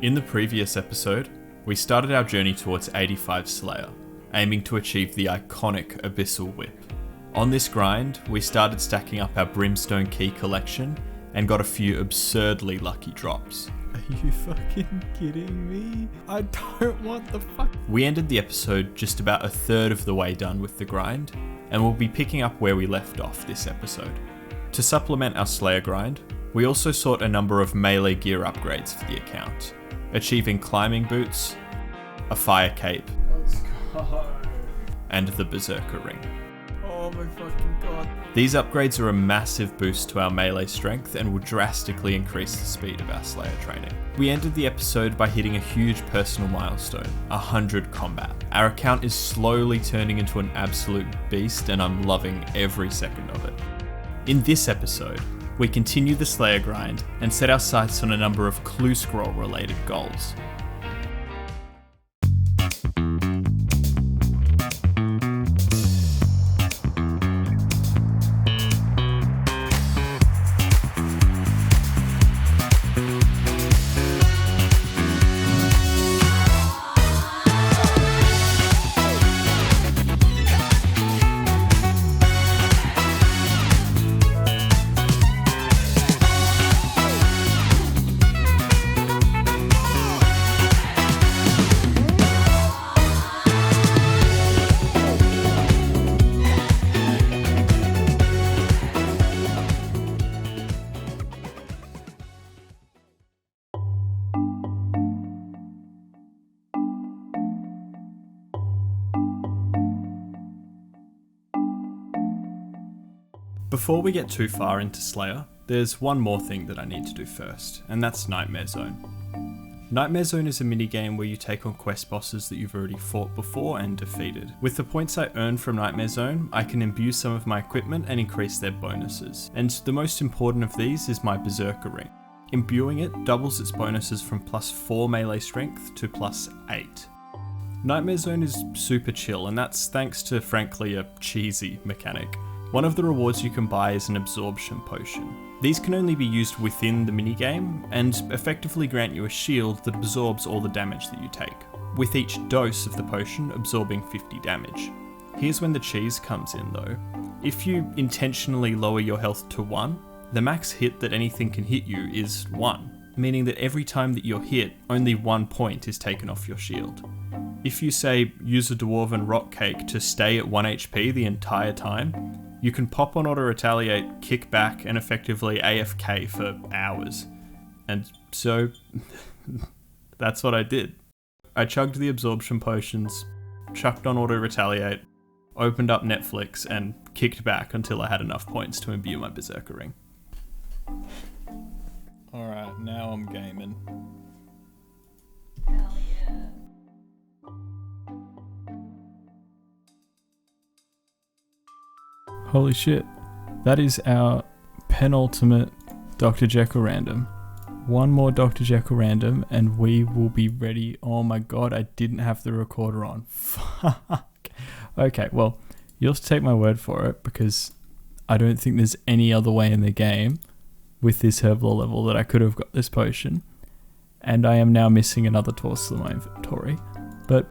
In the previous episode, we started our journey towards 85 Slayer, aiming to achieve the iconic Abyssal Whip. On this grind, we started stacking up our Brimstone Key collection and got a few absurdly lucky drops. Are you fucking kidding me? I don't want the fuck. We ended the episode just about a third of the way done with the grind, and we'll be picking up where we left off this episode. To supplement our Slayer grind, we also sought a number of melee gear upgrades for the account, achieving climbing boots, a fire cape, Let's go. and the Berserker ring. Oh my fucking god. These upgrades are a massive boost to our melee strength and will drastically increase the speed of our Slayer training. We ended the episode by hitting a huge personal milestone, 100 combat. Our account is slowly turning into an absolute beast and I'm loving every second of it. In this episode, we continue the Slayer grind and set our sights on a number of clue scroll related goals. Before we get too far into Slayer, there's one more thing that I need to do first, and that's Nightmare Zone. Nightmare Zone is a minigame where you take on quest bosses that you've already fought before and defeated. With the points I earn from Nightmare Zone, I can imbue some of my equipment and increase their bonuses, and the most important of these is my Berserker ring. Imbuing it doubles its bonuses from +4 melee strength to +8. Nightmare Zone is super chill, and that's thanks to, frankly, a cheesy mechanic. One of the rewards you can buy is an absorption potion. These can only be used within the minigame and effectively grant you a shield that absorbs all the damage that you take, with each dose of the potion absorbing 50 damage. Here's when the cheese comes in though. If you intentionally lower your health to 1, the max hit that anything can hit you is 1, meaning that every time that you're hit, only 1 point is taken off your shield. If you say use a Dwarven Rock Cake to stay at 1 HP the entire time, you can pop on auto retaliate, kick back, and effectively AFK for hours. And so, that's what I did. I chugged the absorption potions, chucked on auto retaliate, opened up Netflix, and kicked back until I had enough points to imbue my Berserker ring. Alright, now I'm gaming. Hell yeah. Holy shit. That is our penultimate Dr. Jekyll random. One more Dr. Jekyll random and we will be ready. Oh my god, I didn't have the recorder on. Fuck. Okay, well, you'll have to take my word for it because I don't think there's any other way in the game with this Herblore level that I could have got this potion. And I am now missing another Torsil in my inventory. But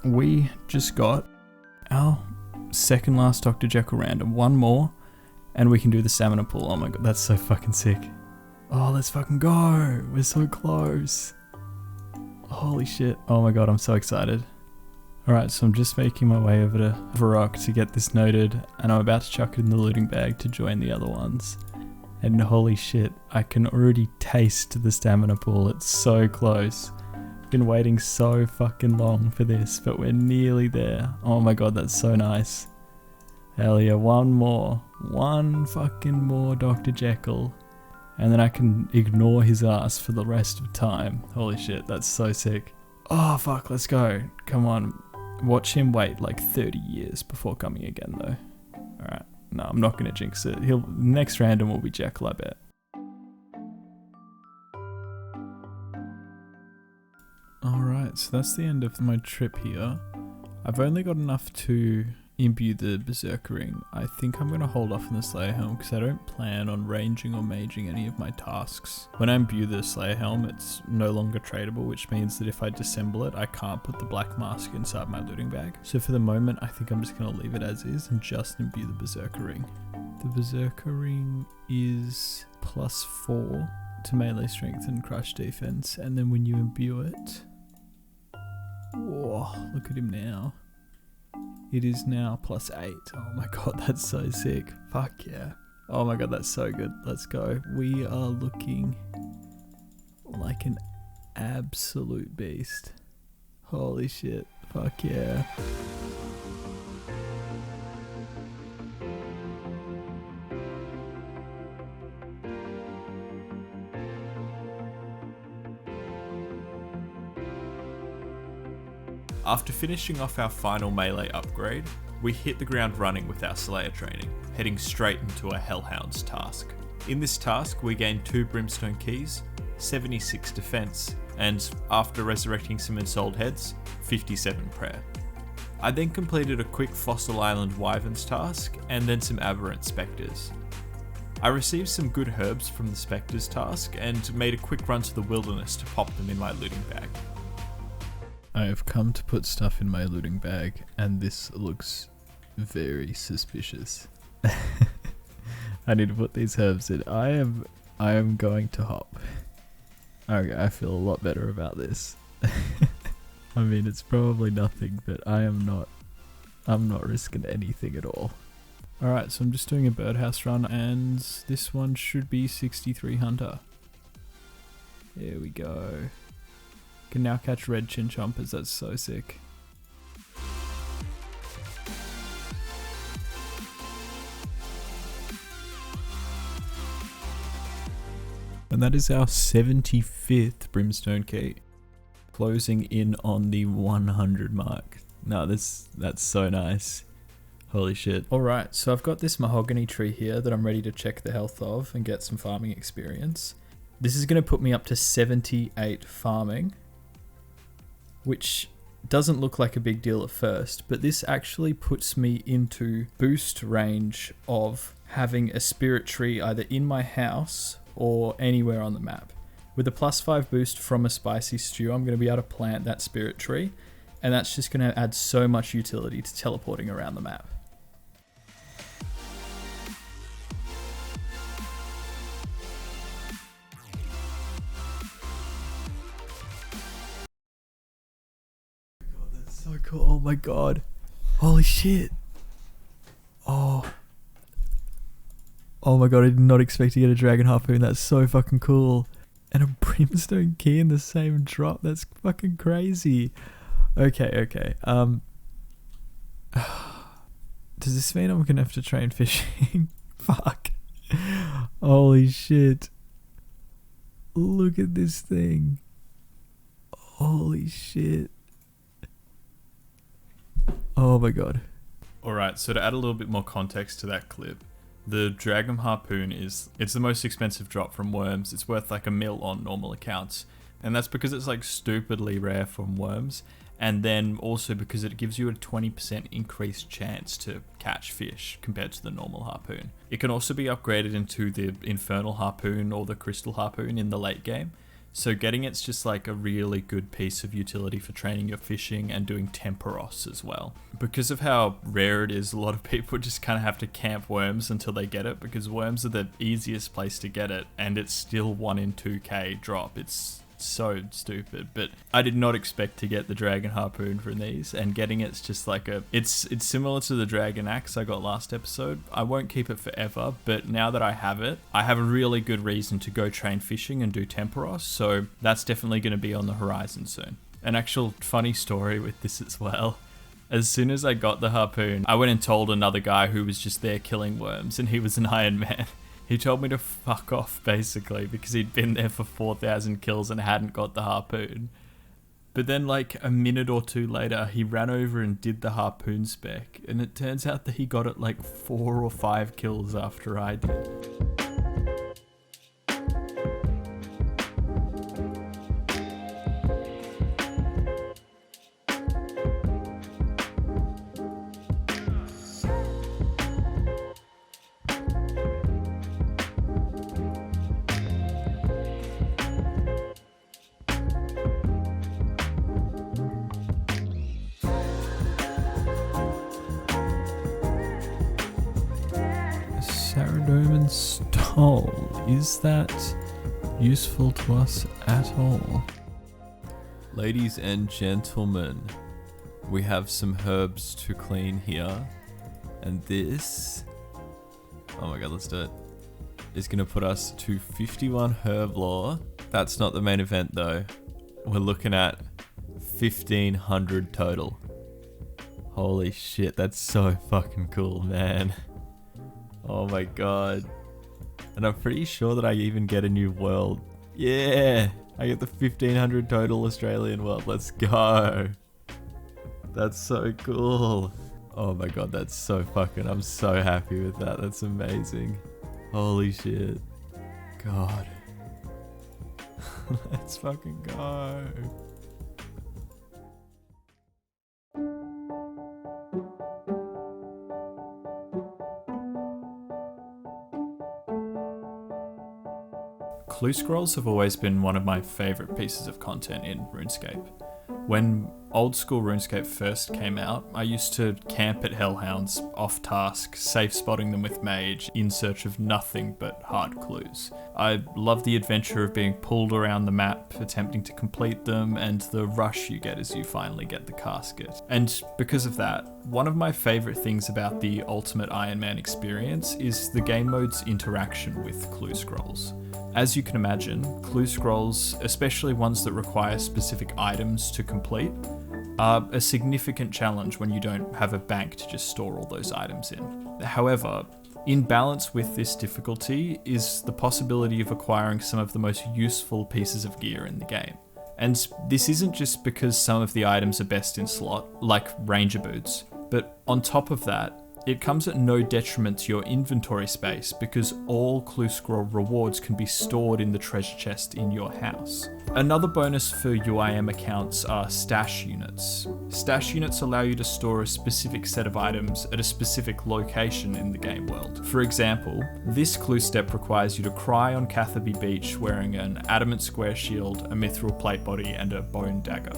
we just got our second last Dr. Jekyll random. One more and we can do the stamina pool. Oh my god, that's so fucking sick. Oh, let's fucking go. We're so close. Holy shit. Oh my god, I'm so excited. Alright, so I'm just making my way over to Varrock to get this noted and I'm about to chuck it in the looting bag to join the other ones. And holy shit, I can already taste the stamina pool. It's so close. Been waiting so fucking long for this, but we're nearly there. Oh my god, that's so nice. Hell yeah, one fucking more Dr. Jekyll, and then I can ignore his ass for the rest of time. Holy shit, that's so sick. Oh fuck, let's go. Come on, watch him wait like 30 years before coming again though. Alright, no, I'm not gonna jinx it. Next random will be Jekyll, I bet. Alright, so that's the end of my trip here. I've only got enough to imbue the Berserker ring, I think I'm going to hold off on the Slayer helm because I don't plan on ranging or maging any of my tasks. When I imbue the Slayer helm, it's no longer tradable, which means that if I disassemble it, I can't put the black mask inside my looting bag. So for the moment, I think I'm just going to leave it as is and just imbue the Berserker ring. The Berserker ring is +4 to melee strength and crush defense, and then when you imbue it, whoa, look at him now. It is now +8. Oh my god, that's so sick. Fuck yeah. Oh my god, that's so good. Let's go. We are looking like an absolute beast. Holy shit. Fuck yeah. After finishing off our final melee upgrade, we hit the ground running with our Slayer training, heading straight into a Hellhound's task. In this task, we gained 2 Brimstone Keys, 76 defense, and after resurrecting some Ensouled Heads, 57 prayer. I then completed a quick Fossil Island Wyverns task, and then some Aberrant Spectres. I received some good herbs from the Spectres task, and made a quick run to the wilderness to pop them in my looting bag. I have come to put stuff in my looting bag, and this looks very suspicious. I need to put these herbs in. I am going to hop. Okay, I feel a lot better about this. I mean, it's probably nothing, but I'm not risking anything at all. Alright, so I'm just doing a birdhouse run, and this one should be 63 Hunter. There we go. Can now catch red chin chompers, that's so sick. And that is our 75th Brimstone Key. Closing in on the 100 mark. No, that's so nice. Holy shit. Alright, so I've got this mahogany tree here that I'm ready to check the health of and get some farming experience. This is going to put me up to 78 farming, which doesn't look like a big deal at first, but this actually puts me into boost range of having a spirit tree either in my house or anywhere on the map. With a +5 boost from a spicy stew, I'm going to be able to plant that spirit tree, and that's just going to add so much utility to teleporting around the map. So cool. Oh my god. Holy shit. Oh my god, I did not expect to get a dragon harpoon. That's so fucking cool. And a brimstone key in the same drop. That's fucking crazy. Okay. Does this mean I'm gonna have to train fishing? Fuck. Holy shit. Look at this thing. Holy shit. Oh my god. Alright, so to add a little bit more context to that clip, the Dragon Harpoon it's the most expensive drop from Worms. It's worth like $1 million on normal accounts. And that's because it's like stupidly rare from Worms. And then also because it gives you a 20% increased chance to catch fish compared to the normal harpoon. It can also be upgraded into the Infernal Harpoon or the Crystal Harpoon in the late game. So getting it's just like a really good piece of utility for training your fishing and doing Temperos as well. Because of how rare it is, a lot of people just kind of have to camp Worms until they get it, because Worms are the easiest place to get it, and it's still 1 in 2k drop. It's so stupid, but I did not expect to get the Dragon Harpoon from these, and getting it's just like it's similar to the Dragon Axe I got last episode. I won't keep it forever, but now that I have it, I have a really good reason to go train fishing and do Temperos, so that's definitely going to be on the horizon soon. An actual funny story with this as well. As soon as I got the harpoon, I went and told another guy who was just there killing worms, and he was an Ironman. He told me to fuck off, basically, because he'd been there for 4,000 kills and hadn't got the harpoon. But then, like, a minute or two later, he ran over and did the harpoon spec, and it turns out that he got it like 4 or 5 kills after I did. stole. Is that useful to us at all? Ladies and gentlemen, we have some herbs to clean here. And this, oh my god, let's do it, is going to put us to 51 herb lore. That's not the main event though. We're looking at 1500 total. Holy shit, that's so fucking cool, man. Oh my god. And I'm pretty sure that I even get a new world. Yeah, I get the 1500 total Australian world. Let's go. That's so cool. Oh my god, that's so fucking, I'm so happy with that. That's amazing. Holy shit. God. Let's fucking go. Clue scrolls have always been one of my favourite pieces of content in RuneScape. When old school RuneScape first came out, I used to camp at Hellhounds, off task, safe spotting them with Mage, in search of nothing but hard clues. I love the adventure of being pulled around the map, attempting to complete them, and the rush you get as you finally get the casket. And because of that, one of my favourite things about the ultimate Ironman experience is the game mode's interaction with clue scrolls. As you can imagine, clue scrolls, especially ones that require specific items to complete, are a significant challenge when you don't have a bank to just store all those items in. However, in balance with this difficulty is the possibility of acquiring some of the most useful pieces of gear in the game. And this isn't just because some of the items are best in slot, like ranger boots, but on top of that, it comes at no detriment to your inventory space because all clue scroll rewards can be stored in the treasure chest in your house. Another bonus for UIM accounts are stash units. Stash units allow you to store a specific set of items at a specific location in the game world. For example, this clue step requires you to cry on Catherby Beach wearing an adamant square shield, a mithril plate body, and a bone dagger.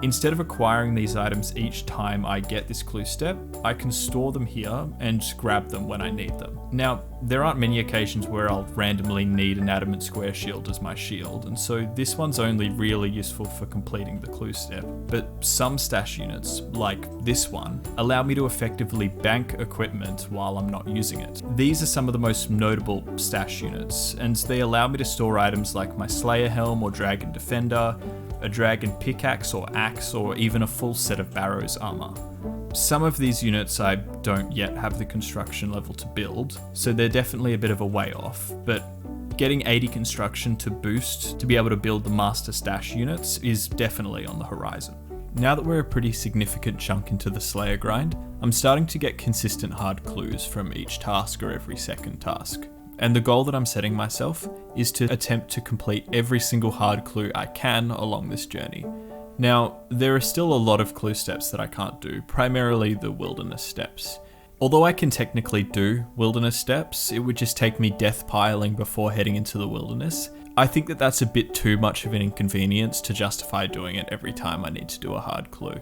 Instead of acquiring these items each time I get this clue step, I can store them here and grab them when I need them. Now, there aren't many occasions where I'll randomly need an adamant square shield as my shield, and so this one's only really useful for completing the clue step. But some stash units, like this one, allow me to effectively bank equipment while I'm not using it. These are some of the most notable stash units, and they allow me to store items like my Slayer Helm or Dragon Defender, a dragon pickaxe or axe, or even a full set of Barrow's armor. Some of these units I don't yet have the construction level to build, so they're definitely a bit of a way off, but getting 80 construction to boost to be able to build the master stash units is definitely on the horizon. Now that we're a pretty significant chunk into the Slayer grind, I'm starting to get consistent hard clues from each task or every second task. And the goal that I'm setting myself is to attempt to complete every single hard clue I can along this journey. Now, there are still a lot of clue steps that I can't do, primarily the wilderness steps. Although I can technically do wilderness steps, it would just take me death piling before heading into the wilderness. I think that that's a bit too much of an inconvenience to justify doing it every time I need to do a hard clue.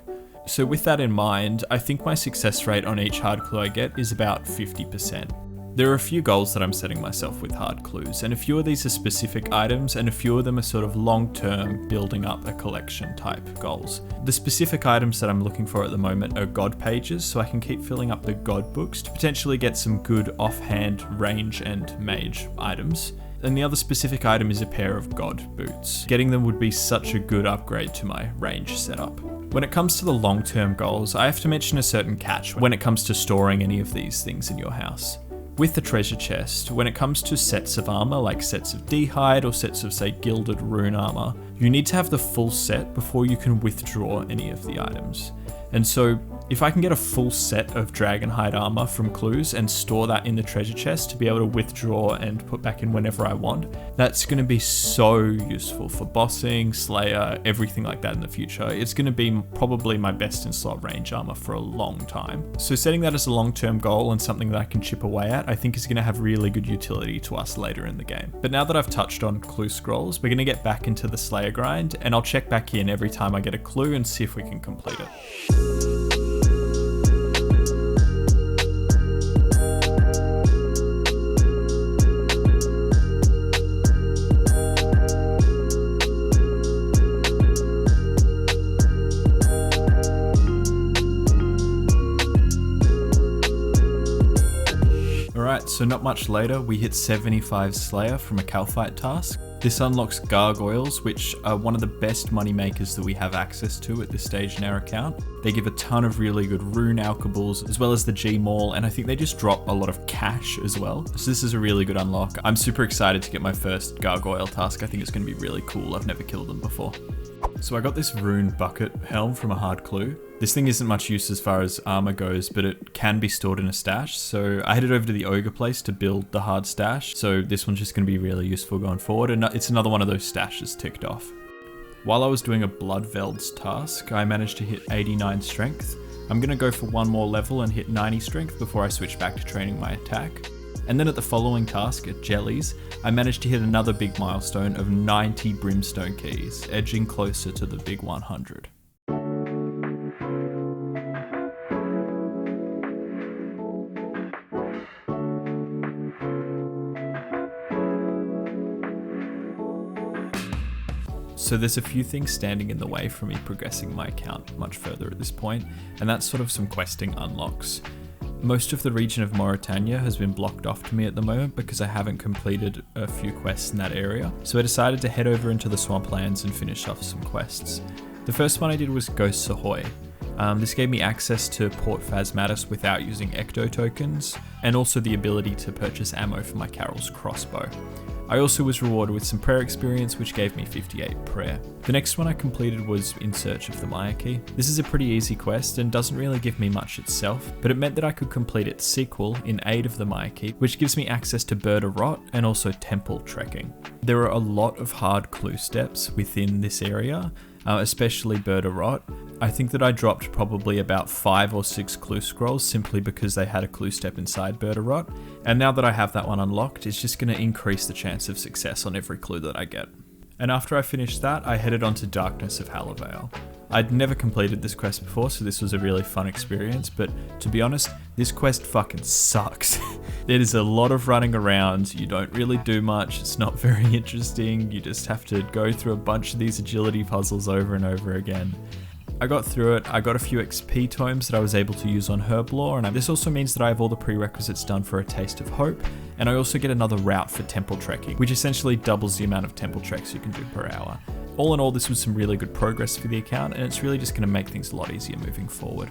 So with that in mind, I think my success rate on each hard clue I get is about 50%. There are a few goals that I'm setting myself with hard clues, and a few of these are specific items, and a few of them are sort of long-term building up a collection type goals. The specific items that I'm looking for at the moment are god pages, so I can keep filling up the god books to potentially get some good offhand range and mage items. And the other specific item is a pair of god boots. Getting them would be such a good upgrade to my range setup. When it comes to the long-term goals, I have to mention a certain catch when it comes to storing any of these things in your house. With the treasure chest, when it comes to sets of armor, like sets of D-hide or sets of, say, gilded rune armor, you need to have the full set before you can withdraw any of the items. And so, if I can get a full set of dragonhide armor from clues and store that in the treasure chest to be able to withdraw and put back in whenever I want, that's going to be so useful for bossing, slayer, everything like that in the future. It's going to be probably my best in slot range armor for a long time. So setting that as a long-term goal and something that I can chip away at, I think is going to have really good utility to us later in the game. But now that I've touched on clue scrolls, we're going to get back into the slayer grind, and I'll check back in every time I get a clue and see if we can complete it. So not much later, we hit 75 Slayer from a Calphite task. This unlocks Gargoyles, which are one of the best money makers that we have access to at this stage in our account. They give a ton of really good rune alchables, as well as the G-Maul, and I think they just drop a lot of cash as well. So this is a really good unlock. I'm super excited to get my first Gargoyle task. I think it's going to be really cool. I've never killed them before. So I got this rune bucket helm from a hard clue. This thing isn't much use as far as armor goes, but it can be stored in a stash. So I headed over to the ogre place to build the hard stash. So this one's just going to be really useful going forward. And it's another one of those stashes ticked off. While I was doing a Bloodvelds task, I managed to hit 89 strength. I'm going to go for one more level and hit 90 strength before I switch back to training my attack. And then at the following task at Jellies, I managed to hit another big milestone of 90 Brimstone keys, edging closer to the big 100. So there's a few things standing in the way for me progressing my account much further at this point, and that's sort of some questing unlocks. Most of the region of Morytania has been blocked off to me at the moment because I haven't completed a few quests in that area, so I decided to head over into the swamplands and finish off some quests. The first one I did was Ghosts Ahoy. This gave me access to Port Phasmatis without using Ecto tokens, and also the ability to purchase ammo for my Carol's crossbow. I also was rewarded with some prayer experience, which gave me 58 prayer. The next one I completed was In Search of the Maya Key. This is a pretty easy quest and doesn't really give me much itself, but it meant that I could complete its sequel in aid of the Maya Key, which gives me access to Bird of Rot and also temple trekking. There are a lot of hard clue steps within this area, especially Bird of Rot. I think that I dropped probably about 5 or 6 clue scrolls simply because they had a clue step inside Bird of Rot, and now that I have that one unlocked, it's just going to increase the chance of success on every clue that I get. And after I finished that, I headed on to Darkness of Halavale. I'd never completed this quest before, so this was a really fun experience, but to be honest, this quest fucking sucks. There is a lot of running around, you don't really do much, it's not very interesting, you just have to go through a bunch of these agility puzzles over and over again. I got through it, I got a few XP tomes that I was able to use on Herblore, and this also means that I have all the prerequisites done for a Taste of Hope, and I also get another route for temple trekking, which essentially doubles the amount of temple treks you can do per hour. All in all, this was some really good progress for the account, and it's really just going to make things a lot easier moving forward.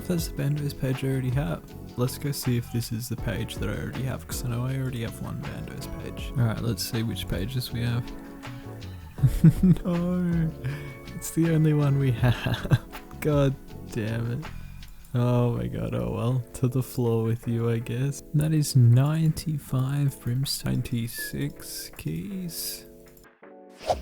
That's the Bandos page I already have. Let's go see if this is the page that I already have, because I know I already have one Bandos page. Alright, let's see which pages we have. No, it's the only one we have. God damn it. Oh my god, oh well. To the floor with you, I guess. That is 95 brimstone, 96 keys.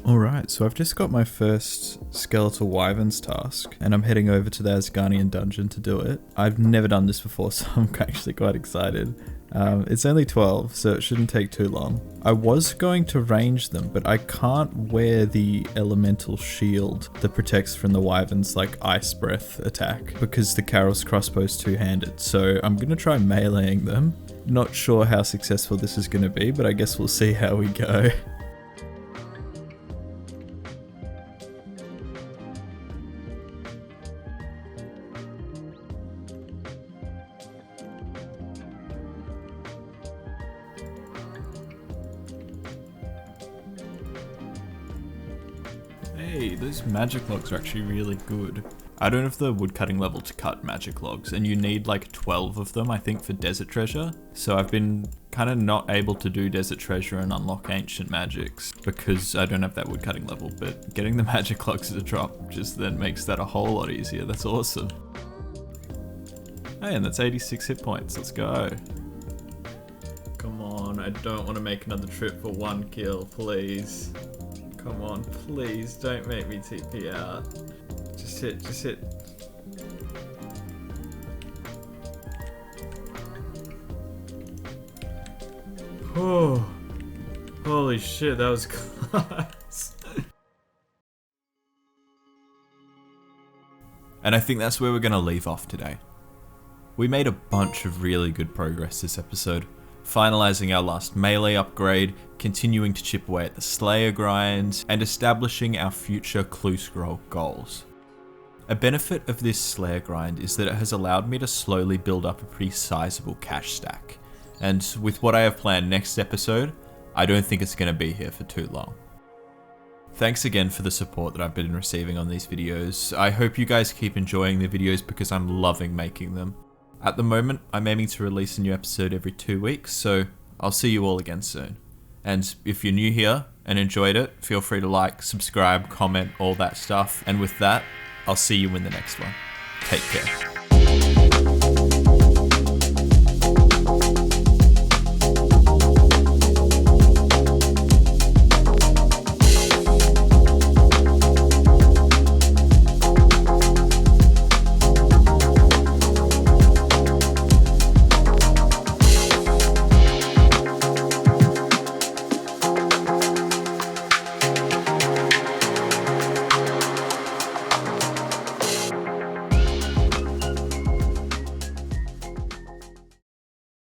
Alright, so I've just got my first skeletal wyverns task, and I'm heading over to the Asgardian dungeon to do it. I've never done this before, so I'm actually quite excited. It's only 12, so it shouldn't take too long. I was going to range them, but I can't wear the elemental shield that protects from the wyverns like ice breath attack, because the Carol's crossbow is two-handed, so I'm gonna try meleeing them. Not sure how successful this is gonna be, but I guess we'll see how we go. Hey, those magic logs are actually really good. I don't have the woodcutting level to cut magic logs, and you need like 12 of them, I think, for desert treasure. So I've been kind of not able to do desert treasure and unlock ancient magics because I don't have that woodcutting level, but getting the magic logs to drop just then makes that a whole lot easier. That's awesome. Hey, and that's 86 hit points. Let's go. I don't want to make another trip for 1 kill, please. Come on, please don't make me TP out. Just hit. Oh, holy shit, that was close. And I think that's where we're going to leave off today. We made a bunch of really good progress this episode, finalising our last melee upgrade, continuing to chip away at the Slayer grind, and establishing our future clue scroll goals. A benefit of this Slayer grind is that it has allowed me to slowly build up a pretty sizable cash stack, and with what I have planned next episode, I don't think it's going to be here for too long. Thanks again for the support that I've been receiving on these videos. I hope you guys keep enjoying the videos because I'm loving making them. At the moment, I'm aiming to release a new episode every 2 weeks, so I'll see you all again soon. And if you're new here and enjoyed it, feel free to like, subscribe, comment, all that stuff. And with that, I'll see you in the next one. Take care.